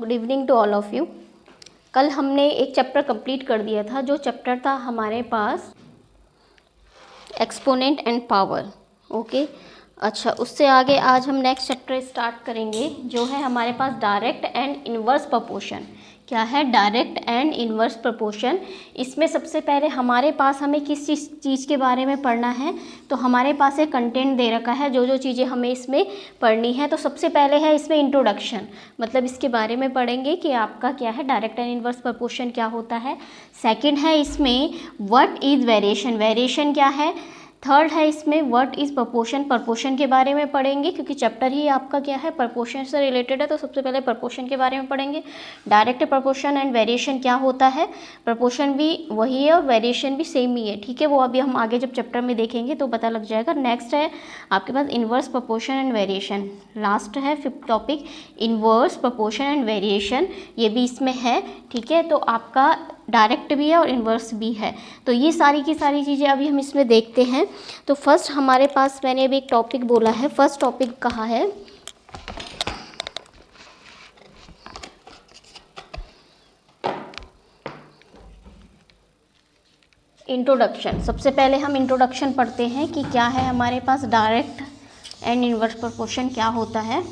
Good evening to all of you. कल हमने एक चैप्टर कंप्लीट कर दिया था, जो चैप्टर था हमारे पास एक्सपोनेंट एंड पावर। ओके, अच्छा, उससे आगे आज हम नेक्स्ट चैप्टर स्टार्ट करेंगे, जो है हमारे पास डायरेक्ट एंड इनवर्स प्रोपोर्शन। क्या है डायरेक्ट एंड इनवर्स प्रोपोर्शन? इसमें सबसे पहले हमारे पास हमें किस चीज़ के बारे में पढ़ना है, तो हमारे पास एक कंटेंट दे रखा है जो चीज़ें हमें इसमें पढ़नी है। तो सबसे पहले है इसमें इंट्रोडक्शन, मतलब इसके बारे में पढ़ेंगे कि आपका क्या है डायरेक्ट एंड इनवर्स प्रोपोर्शन क्या होता है। सेकंड है इसमें व्हाट इज़ वेरिएशन, वेरिएशन क्या है। थर्ड है इसमें व्हाट इज़ प्रोपोर्शन, प्रोपोर्शन के बारे में पढ़ेंगे, क्योंकि चैप्टर ही आपका क्या है प्रोपोर्शन से रिलेटेड है, तो सबसे पहले प्रोपोर्शन के बारे में पढ़ेंगे। डायरेक्ट प्रोपोर्शन एंड वेरिएशन क्या होता है, प्रोपोर्शन भी वही है और वेरिएशन भी सेम ही है, ठीक है। वो अभी हम आगे जब चैप्टर में देखेंगे तो पता लग जाएगा। नेक्स्ट है आपके पास inverse proportion and variation. Last है fifth topic inverse proportion and variation, ये भी इसमें है, ठीक है। तो आपका डायरेक्ट भी है और इन्वर्स भी है, तो ये सारी की सारी चीज़ें अभी हम इसमें देखते हैं। तो फर्स्ट हमारे पास मैंने अभी एक टॉपिक बोला है, फर्स्ट टॉपिक कहा है इंट्रोडक्शन। सबसे पहले हम इंट्रोडक्शन पढ़ते हैं कि क्या है हमारे पास डायरेक्ट एंड इनवर्स प्रोपोर्शन क्या होता है।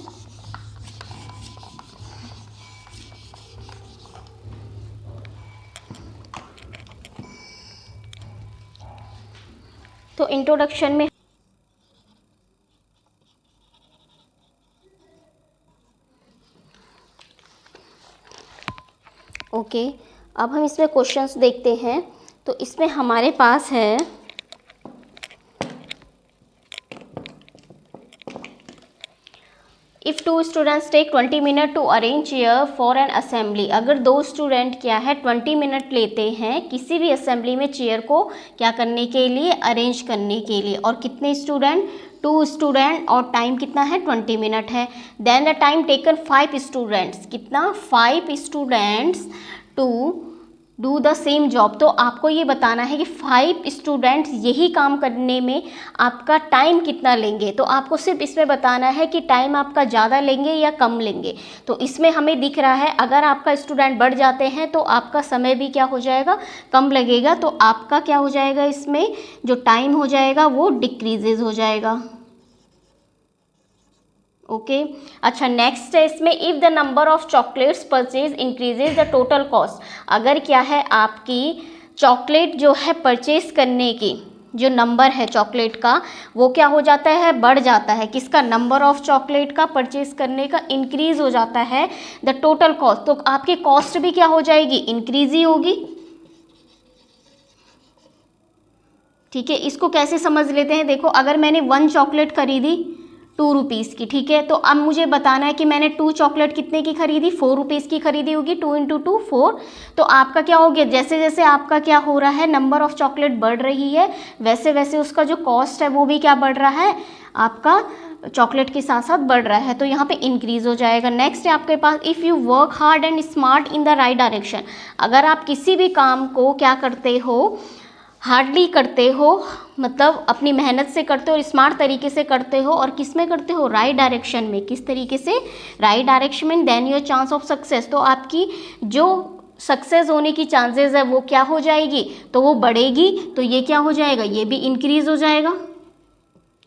तो इंट्रोडक्शन में ओके, अब हम इसमें क्वेश्चंस देखते हैं। तो इसमें हमारे पास है if 2 students take 20 minute to arrange chair for an assembly. अगर 2 स्टूडेंट क्या है 20 मिनट लेते हैं किसी भी असेंबली में चेयर को क्या करने के लिए, अरेंज करने के लिए, और कितने स्टूडेंट, 2 स्टूडेंट, और टाइम कितना है 20 मिनट है। Then the time taken 5 students, कितना 5 students to do the same job. तो आपको ये बताना है कि 5 स्टूडेंट्स यही काम करने में आपका टाइम कितना लेंगे। तो आपको सिर्फ इसमें बताना है कि टाइम आपका ज़्यादा लेंगे या कम लेंगे। तो इसमें हमें दिख रहा है अगर आपका स्टूडेंट बढ़ जाते हैं तो आपका समय भी क्या हो जाएगा, कम लगेगा। तो आपका क्या हो जाएगा, इसमें जो टाइम हो जाएगा वो डिक्रीजेज हो जाएगा। ओके, अच्छा, नेक्स्ट है इसमें if the number of chocolates purchase increases the total cost. अगर क्या है आपकी चॉकलेट जो है परचेज करने की जो नंबर है चॉकलेट का वो क्या हो जाता है, बढ़ जाता है। किसका, नंबर ऑफ चॉकलेट का परचेज करने का इंक्रीज हो जाता है द टोटल कॉस्ट। तो आपकी कॉस्ट भी क्या हो जाएगी, इंक्रीज ही होगी, ठीक है। इसको कैसे समझ लेते हैं, देखो अगर मैंने 1 चॉकलेट खरीदी 2 रुपीज़ की, ठीक है, तो अब मुझे बताना है कि मैंने 2 चॉकलेट कितने की खरीदी, 4 रुपीज़ की खरीदी होगी। 2 इंटू 2 4। तो आपका क्या हो गया, जैसे जैसे आपका क्या हो रहा है नंबर ऑफ चॉकलेट बढ़ रही है वैसे वैसे उसका जो कॉस्ट है वो भी क्या बढ़ रहा है, आपका चॉकलेट के साथ साथ बढ़ रहा है। तो यहाँ पे इंक्रीज हो जाएगा। नेक्स्ट है आपके पास if you work hard and smart in the right direction. अगर आप किसी भी काम को क्या करते हो, हार्डली करते हो, मतलब अपनी मेहनत से करते हो और स्मार्ट तरीके से करते हो, और किस में करते हो, राइट डायरेक्शन में। किस तरीके से, राइट डायरेक्शन में, then your chance of success. तो आपकी जो सक्सेस होने की चांसेस है वो क्या हो जाएगी, तो वो बढ़ेगी। तो ये क्या हो जाएगा, ये भी इंक्रीज हो जाएगा,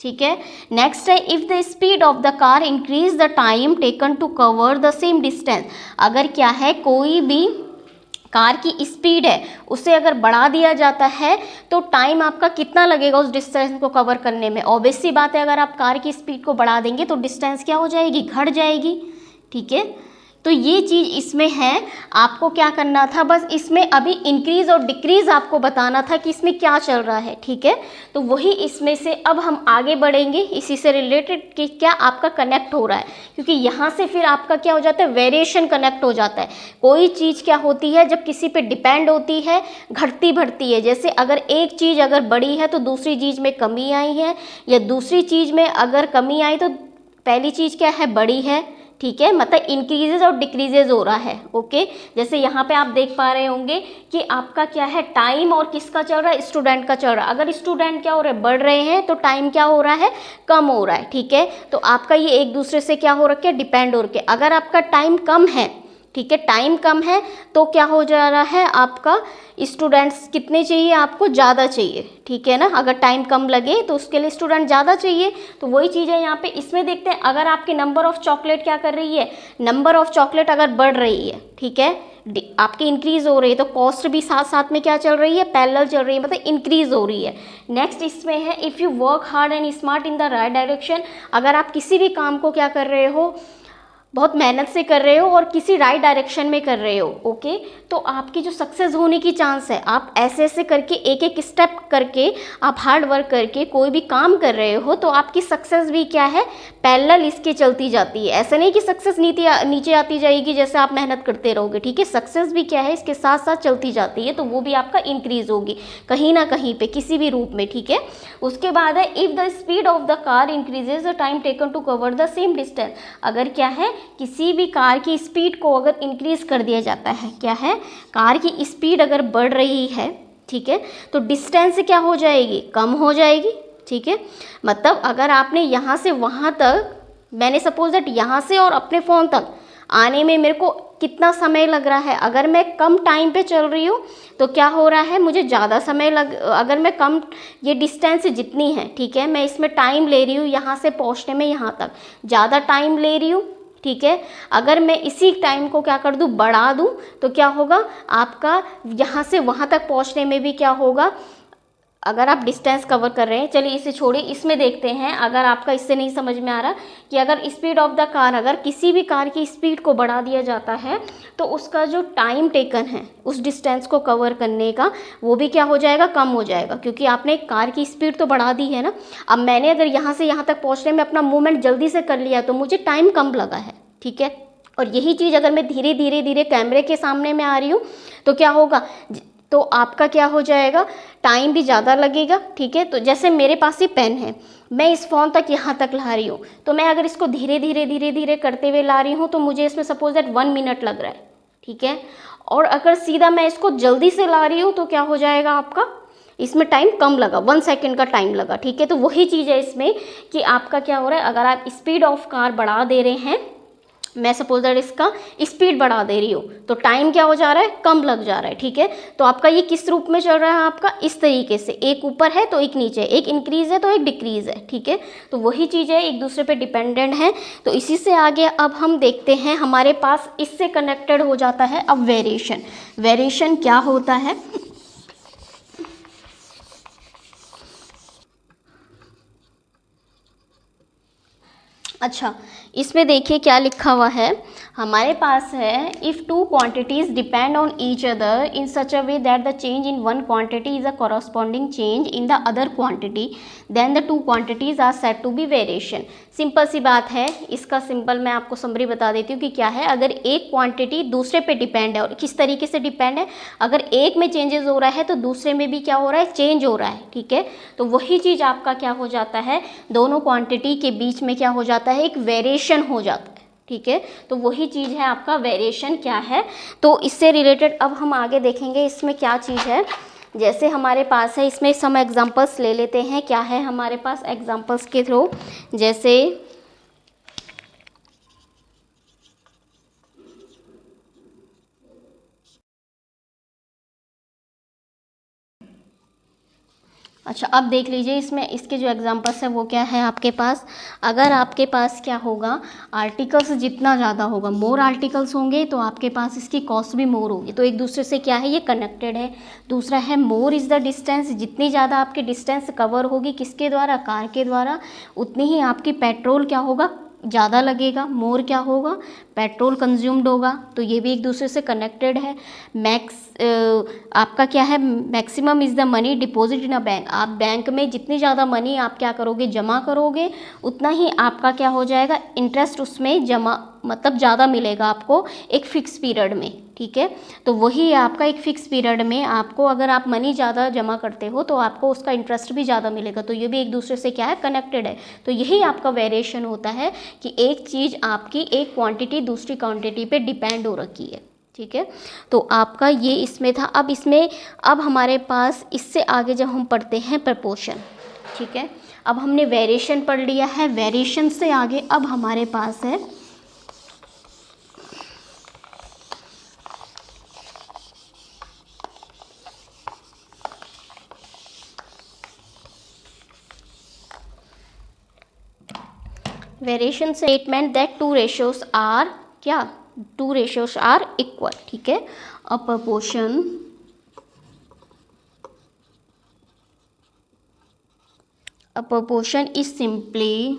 ठीक है। नेक्स्ट है if the speed of the car increase the time taken to cover the same distance. अगर क्या है कोई भी कार की स्पीड है उसे अगर बढ़ा दिया जाता है तो टाइम आपका कितना लगेगा उस डिस्टेंस को कवर करने में। ऑब्वियस सी बात है अगर आप कार की स्पीड को बढ़ा देंगे तो डिस्टेंस क्या हो जाएगी, घट जाएगी, ठीक है। तो ये चीज़ इसमें है, आपको क्या करना था, बस इसमें अभी इंक्रीज और डिक्रीज आपको बताना था कि इसमें क्या चल रहा है, ठीक है। तो वही इसमें से अब हम आगे बढ़ेंगे, इसी से रिलेटेड कि क्या आपका कनेक्ट हो रहा है, क्योंकि यहाँ से फिर आपका क्या हो जाता है, वेरिएशन कनेक्ट हो जाता है। कोई चीज़ क्या होती है जब किसी पे डिपेंड होती है, घटती बढ़ती है। जैसे अगर एक चीज़ अगर बड़ी है तो दूसरी चीज़ में कमी आई है, या दूसरी चीज़ में अगर कमी आई तो पहली चीज़ क्या है, बड़ी है, ठीक है, मतलब इंक्रीजेज और डिक्रीजेज हो रहा है। ओके, जैसे यहाँ पे आप देख पा रहे होंगे कि आपका क्या है टाइम और किसका चल रहा है, स्टूडेंट का चल रहा है। अगर स्टूडेंट क्या हो रहा है, बढ़ रहे हैं, तो टाइम क्या हो रहा है, कम हो रहा है, ठीक है। तो आपका ये एक दूसरे से क्या हो रखे, डिपेंड हो रखे। अगर आपका टाइम कम है ठीक है, टाइम कम है तो क्या हो जा रहा है, आपका स्टूडेंट्स कितने चाहिए, आपको ज़्यादा चाहिए, ठीक है ना। अगर टाइम कम लगे तो उसके लिए स्टूडेंट ज़्यादा चाहिए, तो वही चीज़ है यहाँ पे। इसमें देखते हैं अगर आपकी नंबर ऑफ़ चॉकलेट क्या कर रही है, नंबर ऑफ़ चॉकलेट अगर बढ़ रही है, ठीक है, आपकी इंक्रीज़ हो रही है, तो कॉस्ट भी साथ साथ में क्या चल रही है, पैरेलल चल रही है, मतलब इंक्रीज़ हो रही है। नेक्स्ट इसमें है if you work hard and smart in the right direction, अगर आप किसी भी काम को क्या कर रहे हो, बहुत मेहनत से कर रहे हो और किसी राइट डायरेक्शन में कर रहे हो, ओके, तो आपकी जो सक्सेस होने की चांस है, आप ऐसे ऐसे करके एक एक स्टेप करके, आप हार्ड वर्क करके कोई भी काम कर रहे हो, तो आपकी सक्सेस भी क्या है, पैरेलल इसके चलती जाती है। ऐसा नहीं कि सक्सेस नीचे आती जाएगी जैसे आप मेहनत करते रहोगे, ठीक है, सक्सेस भी क्या है, इसके साथ साथ चलती जाती है, तो वो भी आपका इंक्रीज होगी कहीं ना कहीं पे, किसी भी रूप में, ठीक है। उसके बाद है if the speed of the car increases the time taken to cover the same distance, अगर क्या है, किसी भी कार की स्पीड को अगर इंक्रीज कर दिया जाता है, क्या है, कार की स्पीड अगर बढ़ रही है, ठीक है, तो डिस्टेंस क्या हो जाएगी, कम हो जाएगी, ठीक है। मतलब अगर आपने यहाँ से वहाँ तक, मैंने सपोज दैट यहाँ से और अपने फ़ोन तक आने में मेरे को कितना समय लग रहा है, अगर मैं कम टाइम पे चल रही हूँ तो क्या हो रहा है, मुझे ज़्यादा समय अगर मैं कम, ये डिस्टेंस जितनी है, ठीक है, मैं इसमें टाइम ले रही हूँ यहाँ से पहुँचने में, यहाँ तक ज़्यादा टाइम ले रही हूँ, ठीक है। अगर मैं इसी टाइम को क्या कर दूँ, बढ़ा दूँ, तो क्या होगा, आपका यहाँ से वहाँ तक पहुँचने में भी क्या होगा, अगर आप डिस्टेंस कवर कर रहे हैं, चलिए इसे छोड़िए, इसमें देखते हैं। अगर आपका इससे नहीं समझ में आ रहा कि अगर स्पीड ऑफ द कार, अगर किसी भी कार की स्पीड को बढ़ा दिया जाता है तो उसका जो टाइम टेकन है उस डिस्टेंस को कवर करने का, वो भी क्या हो जाएगा, कम हो जाएगा, क्योंकि आपने कार की स्पीड तो बढ़ा दी है ना। अब मैंने अगर यहाँ से यहाँ तक पहुँचने में अपना मूवमेंट जल्दी से कर लिया तो मुझे टाइम कम लगा है, ठीक है। और यही चीज़ अगर मैं धीरे धीरे धीरे कैमरे के सामने में आ रही हूँ तो क्या होगा, तो आपका क्या हो जाएगा, टाइम भी ज़्यादा लगेगा, ठीक है। तो जैसे मेरे पास ये पेन है, मैं इस फ़ोन तक यहाँ तक ला रही हूँ, तो मैं अगर इसको धीरे धीरे धीरे धीरे करते हुए ला रही हूँ तो मुझे इसमें सपोज दैट 1 मिनट लग रहा है, ठीक है। और अगर सीधा मैं इसको जल्दी से ला रही हूँ तो क्या हो जाएगा, आपका इसमें टाइम कम लगा, 1 सेकेंड का टाइम लगा, ठीक है। तो वही चीज़ है इसमें कि आपका क्या हो रहा है, अगर आप स्पीड ऑफ कार बढ़ा दे रहे हैं, मैं सपोज दैट इसका स्पीड बढ़ा दे रही हूँ, तो टाइम क्या हो जा रहा है, कम लग जा रहा है, ठीक है। तो आपका ये किस रूप में चल रहा है, आपका इस तरीके से, एक ऊपर है तो एक नीचे, एक इंक्रीज़ है तो एक डिक्रीज़ है, ठीक है। तो वही चीज़ है, एक दूसरे पे डिपेंडेंट है। तो इसी से आगे अब हम देखते हैं, हमारे पास इससे कनेक्टेड हो जाता है अब वेरिएशन। वेरिएशन क्या होता है, अच्छा, इसमें देखिए क्या लिखा हुआ है, हमारे पास है if two quantities depend on each other in such a way that the change in one quantity is a corresponding change in the other quantity, then the two quantities are said to be variation. Simple सी बात है, इसका simple मैं आपको summary बता देती हूँ कि क्या है। अगर एक क्वांटिटी दूसरे पे डिपेंड है, और किस तरीके से डिपेंड है, अगर एक में चेंजेस हो रहा है तो दूसरे में भी क्या हो रहा है, चेंज हो रहा है, ठीक है। तो वही चीज़ आपका क्या हो जाता है, दोनों क्वांटिटी के बीच में क्या हो जाता है, एक वेरिएशन हो जाता है, ठीक है। तो वही चीज़ है आपका वेरिएशन क्या है। तो इससे रिलेटेड अब हम आगे देखेंगे इसमें क्या चीज़ है। जैसे हमारे पास है, इसमें सम एग्जांपल्स ले लेते हैं, क्या है हमारे पास एग्जांपल्स के थ्रू, जैसे अच्छा, अब देख लीजिए इसमें इसके जो एग्जांपल्स है वो क्या है आपके पास। अगर आपके पास क्या होगा, आर्टिकल्स जितना ज़्यादा होगा, मोर आर्टिकल्स होंगे तो आपके पास इसकी कॉस्ट भी मोर होगी, तो एक दूसरे से क्या है, ये कनेक्टेड है। दूसरा है मोर इज़ द डिस्टेंस, जितनी ज़्यादा आपकी डिस्टेंस कवर होगी किसके द्वारा, कार के द्वारा, उतनी ही आपकी पेट्रोल क्या होगा, ज़्यादा लगेगा। मोर क्या होगा, पेट्रोल कंज्यूम्ड होगा, तो ये भी एक दूसरे से कनेक्टेड है। आपका क्या है, maximum is the money deposit in a bank, आप बैंक में जितनी ज़्यादा मनी आप क्या करोगे, जमा करोगे, उतना ही आपका क्या हो जाएगा, इंटरेस्ट उसमें जमा, मतलब ज़्यादा मिलेगा आपको एक फ़िक्स पीरियड में, ठीक है। तो वही है आपका, एक फ़िक्स पीरियड में आपको अगर आप मनी ज़्यादा जमा करते हो तो आपको उसका इंटरेस्ट भी ज़्यादा मिलेगा, तो ये भी एक दूसरे से क्या है, कनेक्टेड है। तो यही आपका वेरिएशन होता है कि एक चीज़ आपकी एक क्वांटिटी दूसरी क्वांटिटी पे डिपेंड हो रखी है, ठीक है। तो आपका ये इसमें था। अब इसमें अब हमारे पास इससे आगे जब हम पढ़ते हैं प्रपोर्शन, ठीक है। अब हमने वेरिएशन पढ़ लिया है, वेरिएशन से आगे अब हमारे पास है variation statement that two ratios are क्या, टू रेशियोज आर इक्वल, ठीक है। A proportion is simply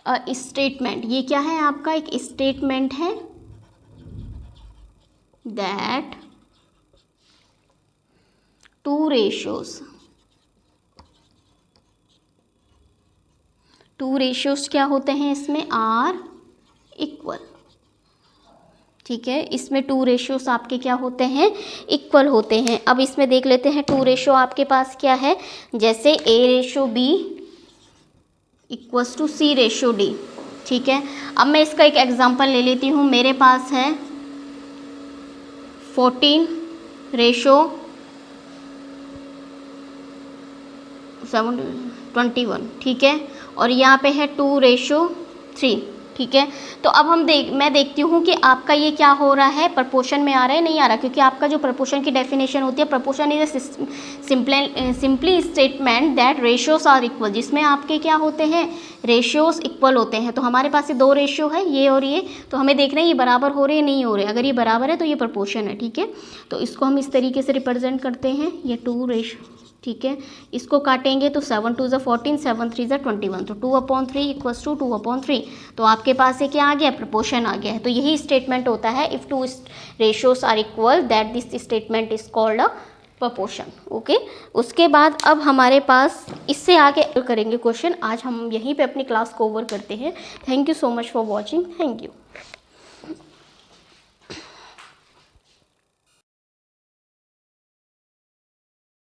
a statement, ये क्या है आपका, एक स्टेटमेंट है दैट टू रेशियोज क्या होते हैं इसमें, आर इक्वल, ठीक है। इसमें टू रेशियोज आपके क्या होते हैं, इक्वल होते हैं। अब इसमें देख लेते हैं टू रेशियो आपके पास क्या है, जैसे A/B इक्वल्स टू C/D, ठीक है। अब मैं इसका एक एग्जांपल ले लेती हूँ। मेरे पास है 14:21, ठीक है, और यहाँ पे है 2:3, ठीक है। तो अब मैं देखती हूँ कि आपका ये क्या हो रहा है, प्रपोर्शन में आ रहा है नहीं आ रहा, क्योंकि आपका जो प्रपोर्शन की डेफिनेशन होती है, proportion is a simply statement that ratios are equal, जिसमें आपके क्या होते हैं, रेशियोज इक्वल होते हैं। तो हमारे पास ये दो रेशियो है, ये और ये, तो हमें देखना है ये बराबर हो रहे हैं नहीं हो रहे। अगर ये बराबर है तो ये प्रपोर्शन है, ठीक है। तो इसको हम इस तरीके से रिप्रेजेंट करते हैं, ये टू रेशियो, ठीक है। इसको काटेंगे तो 7 2 14, 7 3 21, तो 2/3 इक्वल्स टू 2/3। तो आपके पास ये क्या आ गया, प्रपोर्शन आ गया है। तो यही स्टेटमेंट होता है, if two ratios are equal that this statement is called a proportion, okay. उसके बाद अब हमारे पास इससे आगे करेंगे क्वेश्चन। आज हम यहीं पे अपनी क्लास को ओवर करते हैं। Thank you so much for watching, thank you.